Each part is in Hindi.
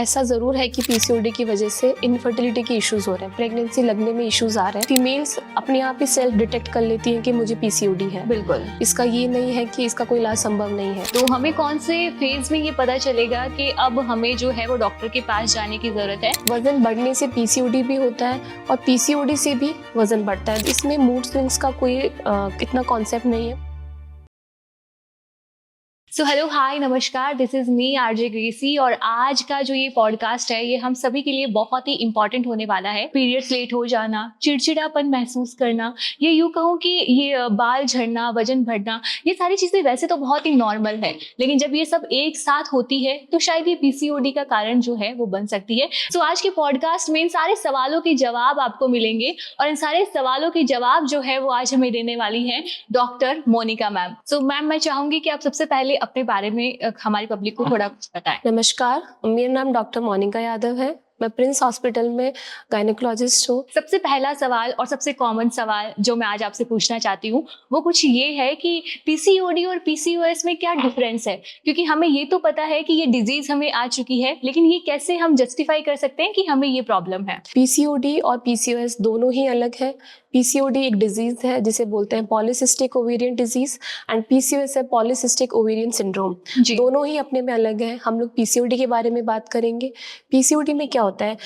ऐसा ज़रूर है कि पीसीओडी की वजह से इनफर्टिलिटी के इश्यूज हो रहे हैं, प्रेगनेंसी लगने में इश्यूज आ रहे हैं। फीमेल्स अपने आप ही सेल्फ डिटेक्ट कर लेती हैं कि मुझे पीसीओडी है। बिल्कुल। इसका ये नहीं है कि इसका कोई इलाज संभव नहीं है। तो हमें कौन से फेज में ये पता चलेगा कि अब हमें जो है वो डॉक्टर के पास जाने की जरूरत है? वजन बढ़ने से पीसीओडी भी होता है और पीसीओडी से भी वजन बढ़ता है। इसमें मूड स्विंग्स का कोई इतना कॉन्सेप्ट नहीं है। सो हेलो हाय नमस्कार, this is me RJ Gracy और आज का जो ये पॉडकास्ट है ये हम सभी के लिए बहुत ही इंपॉर्टेंट होने वाला है। पीरियड्स लेट हो जाना, चिड़चिड़ापन महसूस करना, ये यूँ कहूँ कि ये बाल झड़ना, वजन बढ़ना, ये सारी चीज़ें वैसे तो बहुत ही नॉर्मल है, लेकिन जब ये सब एक साथ होती है तो शायद ये पीसीओडी का कारण जो है वो बन सकती है। सो आज के पॉडकास्ट में इन सारे सवालों के जवाब आपको मिलेंगे और इन सारे सवालों के जवाब जो है वो आज हमें देने वाली हैं doctor Monica ma'am. So ma'am, मैं चाहूंगी कि आप सबसे पहले अपने बारे में हमारी पब्लिक को थोड़ा कुछ बताएं। नमस्कार, मेरा नाम डॉक्टर मोनिका यादव है। मैं प्रिंस हॉस्पिटल में गायनेकोलॉजिस्ट हूँ। सबसे पहला सवाल और सबसे कॉमन सवाल जो मैं आज आपसे पूछना चाहती हूँ वो कुछ ये है कि पीसीओडी और पीसीओएस में क्या डिफरेंस है, क्योंकि हमें ये तो पता है कि ये डिजीज हमें आ चुकी है, लेकिन ये कैसे हम जस्टिफाई कर सकते हैं कि हमें ये प्रॉब्लम है? पीसीओडी और पीसीओएस दोनों ही अलग है। पीसीओडी एक डिजीज है जिसे बोलते हैं polycystic ovarian disease and PCOS है पॉलीसिस्टिक ओवेरियन सिंड्रोम। दोनों ही अपने में अलग है। हम लोग पीसीओडी के बारे में बात करेंगे। पीसीओडी में क्या होता है,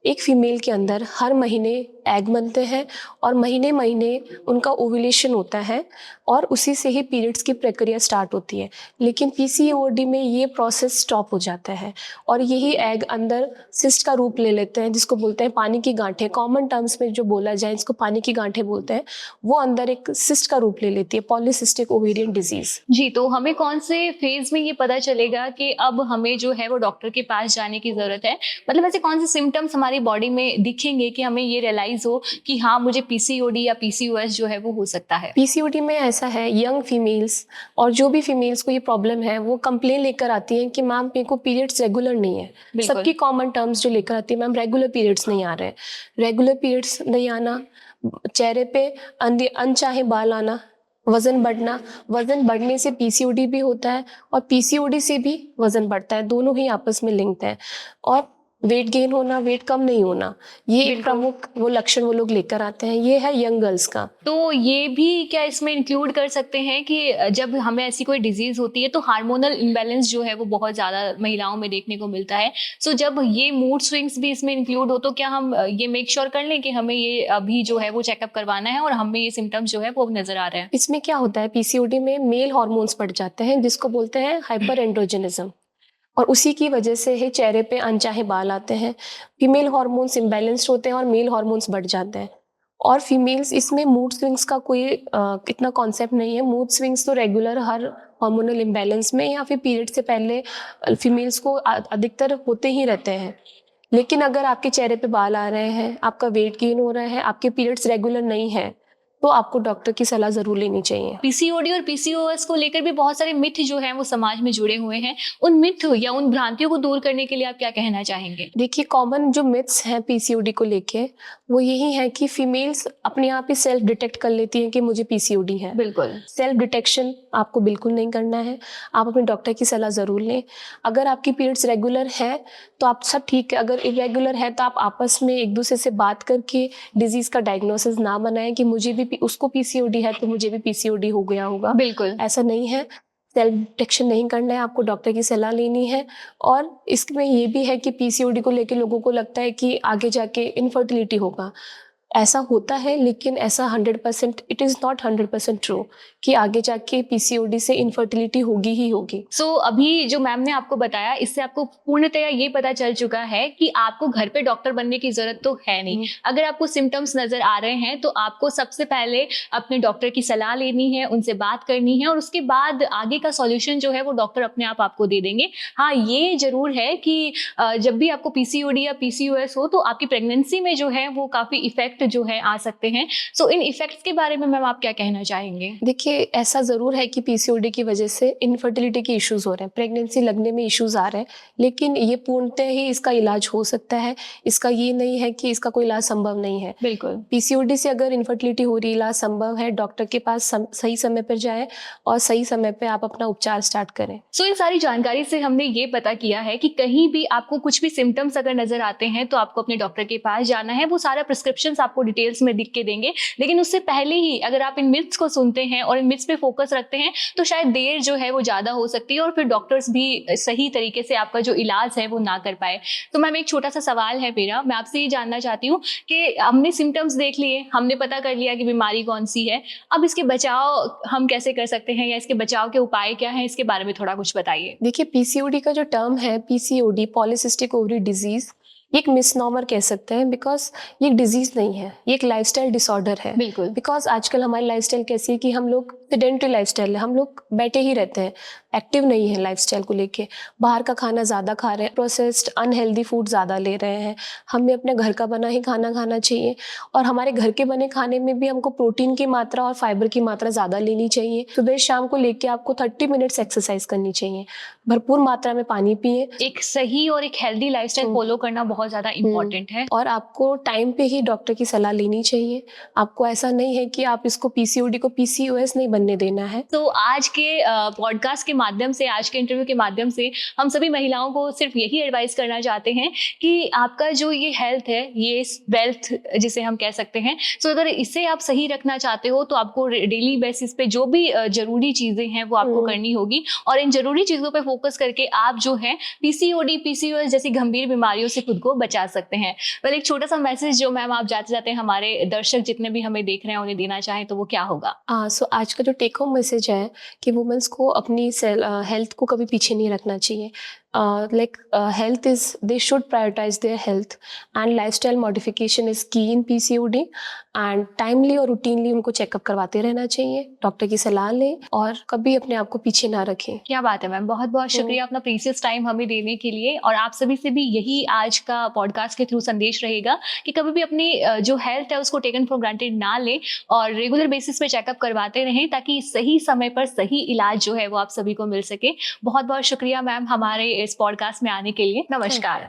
एक फीमेल के अंदर हर महीने एग बनते हैं और महीने महीने उनका ओव्यूलेशन होता है और उसी से ही पीरियड्स की प्रक्रिया स्टार्ट होती है। लेकिन पीसीओडी में ये प्रोसेस स्टॉप हो जाता है और यही एग अंदर सिस्ट का रूप ले लेते हैं, जिसको बोलते हैं पानी की गांठें। कॉमन टर्म्स में जो बोला जाए इसको पानी की गांठें बोलते हैं। वो अंदर एक सिस्ट का रूप ले लेती है, पॉलीसिस्टिक ओवेरियन डिजीज। जी, तो हमें कौन से फेज में ये पता चलेगा कि अब हमें जो है वो डॉक्टर के पास जाने की जरूरत है? मतलब ऐसे कौन से सिम्टम्स हमारी बॉडी में दिखेंगे कि हमें ये रियलाइज हो कि हाँ, मुझे पीसीओडी या पीसीओएस जो है वो हो सकता है? पीसीओडी में ऐसा है, यंग फीमेल्स और जो भी फीमेल्स को ये प्रॉब्लम है वो कंप्लेन लेकर आती हैं कि मैम मेरे को पीरियड्स रेगुलर नहीं है। सबकी कॉमन टर्म्स जो लेकर आती है, मैम रेगुलर पीरियड्स नहीं आ रहे हैं। रेगुलर पीरियड्स नहीं आना, चेहरे पे अनचाहे बाल आना, वजन बढ़ना, वजन बढ़ने से पीसीओडी भी होता है और पीसीओडी से भी वजन बढ़ता है। दोनों ही आपस में लिंक्ड है। और वेट गेन होना, वेट कम नहीं होना, ये एक प्रमुख वो लक्षण वो लोग लेकर आते हैं। ये है यंग गर्ल्स का। तो ये भी क्या इसमें इंक्लूड कर सकते हैं कि जब हमें ऐसी कोई डिजीज होती है तो हार्मोनल इम्बैलेंस जो है वो बहुत ज्यादा महिलाओं में देखने को मिलता है। सो जब ये मूड स्विंग्स भी इसमें इंक्लूड हो तो क्या हम ये मेक श्योर कर लें कि हमें ये अभी जो है वो चेकअप करवाना है और हमें ये सिम्टम्स जो है वो नजर आ रहे हैं? इसमें क्या होता है, पीसीओडी में मेल हार्मोन्स बढ़ जाते हैं जिसको बोलते हैं हाइपर एंड्रोजेनिज्म, और उसी की वजह से ही चेहरे पे अनचाहे बाल आते हैं। फीमेल हार्मोन्स इम्बैलेंस्ड होते हैं और मेल हार्मोन्स बढ़ जाते हैं। और फीमेल्स, इसमें मूड स्विंग्स का कोई इतना कॉन्सेप्ट नहीं है। मूड स्विंग्स तो रेगुलर हर हार्मोनल इम्बैलेंस में या फिर पीरियड से पहले फीमेल्स को अधिकतर होते ही रहते हैं। लेकिन अगर आपके चेहरे पे बाल आ रहे हैं, आपका वेट गेन हो रहा है, आपके पीरियड्स रेगुलर नहीं है, तो आपको डॉक्टर की सलाह जरूर लेनी चाहिए। पीसीओडी और पीसीओएस को लेकर भी बहुत सारे मिथ जो हैं वो समाज में जुड़े हुए हैं। उन मिथ या उन भ्रांतियों को दूर करने के लिए आप क्या कहना चाहेंगे? देखिए, कॉमन जो मिथ्स हैं पीसीओडी को लेके वो यही है कि फीमेल्स अपने आप ही सेल्फ डिटेक्ट कर लेती हैं कि मुझे पीसीओडी है। बिल्कुल, सेल्फ डिटेक्शन आपको बिल्कुल नहीं करना है। आप अपने डॉक्टर की सलाह ज़रूर लें। अगर आपकी पीरियड्स रेगुलर है तो आप सब ठीक है। अगर इरेगुलर है तो आप आपस में एक दूसरे से बात करके डिजीज़ का डायग्नोसिस ना बनाएं कि मुझे भी उसको पीसीओडी है तो मुझे भी पीसीओडी हो गया होगा। बिल्कुल ऐसा नहीं है। सेल्फ डिटेक्शन नहीं करना है, आपको डॉक्टर की सलाह लेनी है। और इसमें ये भी है कि पीसीओडी को लेके लोगों को लगता है कि आगे जाके इनफर्टिलिटी होगा। ऐसा होता है, लेकिन ऐसा 100% इट इज़ नॉट 100% ट्रू कि आगे जाके पीसीओडी से इनफर्टिलिटी होगी ही होगी। सो अभी जो मैम ने आपको बताया, इससे आपको पूर्णतया ये पता चल चुका है कि आपको घर पे डॉक्टर बनने की जरूरत तो है नहीं। अगर आपको सिम्टम्स नजर आ रहे हैं तो आपको सबसे पहले अपने डॉक्टर की सलाह लेनी है, उनसे बात करनी है और उसके बाद आगे का सॉल्यूशन जो है वो डॉक्टर अपने आप आपको दे देंगे। हाँ, ये जरूर है कि जब भी आपको पीसीओडी या पीसीओएस हो तो आपकी प्रेगनेंसी में जो है वो काफी इफेक्ट इफेक्ट जो है आ सकते हैं। सो इन इफेक्ट्स के बारे में मैम आप क्या कहना चाहेंगे? देखिए, ऐसा ज़रूर है कि पीसीओडी की वजह से इनफर्टिलिटी के इश्यूज हो रहे हैं, प्रेगनेंसी लगने में इश्यूज आ रहे हैं, लेकिन ये पूर्णतः ही इसका इलाज हो सकता है। इसका ये नहीं है कि इसका कोई इलाज संभव नहीं है। बिल्कुल। पीसीओडी से अगर इनफर्टिलिटी हो रही, इलाज संभव है, डॉक्टर के पास सही समय पर जाएं और सही समय पर आप अपना उपचार स्टार्ट करें। सो इन सारी जानकारी से हमने ये पता किया है कि कहीं भी आपको कुछ भी सिम्टम्स अगर नजर आते हैं तो आपको अपने डॉक्टर के पास जाना है। वो सारा प्रिस्क्रिप्शंस आपको डिटेल्स में लिख के देंगे, लेकिन उससे पहले ही अगर आप इन मिथ्स को सुनते हैं और इन मिथ्स पे फोकस रखते हैं तो शायद देर जो है वो ज़्यादा हो सकती है और फिर डॉक्टर्स भी सही तरीके से आपका जो इलाज है वो ना कर पाए। तो मैम एक छोटा सा सवाल है मेरा, मैं आपसे ये जानना चाहती हूँ कि हमने सिम्टम्स देख लिए, हमने पता कर लिया कि बीमारी कौन सी है, अब इसके बचाव हम कैसे कर सकते हैं या इसके बचाव के उपाय क्या हैं, इसके बारे में थोड़ा कुछ बताइए। देखिए, पीसीओडी का जो टर्म है, पीसीओडी पॉलीसिस्टिक ओवरी डिजीज, ये एक मिसनॉमर कह सकते हैं, बिकॉज ये एक डिजीज नहीं है, ये एक लाइफस्टाइल डिसऑर्डर है। बिल्कुल। बिकॉज आजकल हमारी लाइफस्टाइल कैसी है कि हम लोग सेडेंटरी लाइफस्टाइल है, हम लोग बैठे ही रहते हैं, एक्टिव नहीं है लाइफस्टाइल को लेके, बाहर का खाना ज़्यादा खा रहे हैं, प्रोसेस्ड अनहेल्दी फूड ज़्यादा ले रहे हैं। हमें अपने घर का बना ही खाना खाना चाहिए और हमारे घर के बने खाने में भी हमको प्रोटीन की मात्रा और फाइबर की मात्रा ज़्यादा लेनी चाहिए। सुबह शाम को लेके आपको 30 मिनट्स एक्सरसाइज करनी चाहिए, भरपूर मात्रा में पानी पिए। एक सही और एक हेल्दी लाइफस्टाइल फॉलो करना बहुत ज़्यादा इम्पोर्टेंट है। और आपको टाइम पे ही डॉक्टर की सलाह लेनी चाहिए। आपको ऐसा नहीं है कि आप इसको पीसीओडी को पीसीओएस नहीं बनने देना है। तो आज के पॉडकास्ट के माध्यम से, आज के इंटरव्यू के माध्यम से हम सभी महिलाओं को सिर्फ यही एडवाइस करना चाहते हैं कि आपका जो ये हेल्थ है, ये वेल्थ जिसे हम कह सकते हैं, सो अगर इसे आप सही रखना चाहते हो तो आपको डेली बेसिस पे जो भी जरूरी चीज़ें हैं वो आपको करनी होगी और इन जरूरी चीज़ों पे फोकस करके आप जो है पीसीओडी, पीसीओएस जैसी गंभीर बीमारियों से खुद को बचा सकते हैं। वेल, एक छोटा सा मैसेज जो मैम आप जाते जाते हमारे दर्शक जितने भी हमें देख रहे हैं उन्हें देना चाहें तो वो क्या होगा? सो आज का जो टेक होम मैसेज है कि वुमेन्स को अपनी हेल्थ को कभी पीछे नहीं रखना चाहिए। Health is, they should prioritise their health and lifestyle modification is key in PCOD and timely और रूटीनली उनको चेकअप करवाते रहना चाहिए, डॉक्टर की सलाह लें और कभी अपने आप को पीछे ना रखें। क्या बात है मैम, बहुत बहुत शुक्रिया अपना प्रीशियस टाइम हमें देने के लिए। और आप सभी से भी यही आज का पॉडकास्ट के थ्रू संदेश रहेगा कि कभी भी अपनी जो हेल्थ है उसको टेकन फॉर ग्रांटेड ना लें और रेगुलर बेसिस पे चेकअप करवाते रहें ताकि सही समय पर सही इलाज जो है वो आप सभी को मिल सके। बहुत बहुत शुक्रिया मैम हमारे इस पॉडकास्ट में आने के लिए। नमस्कार।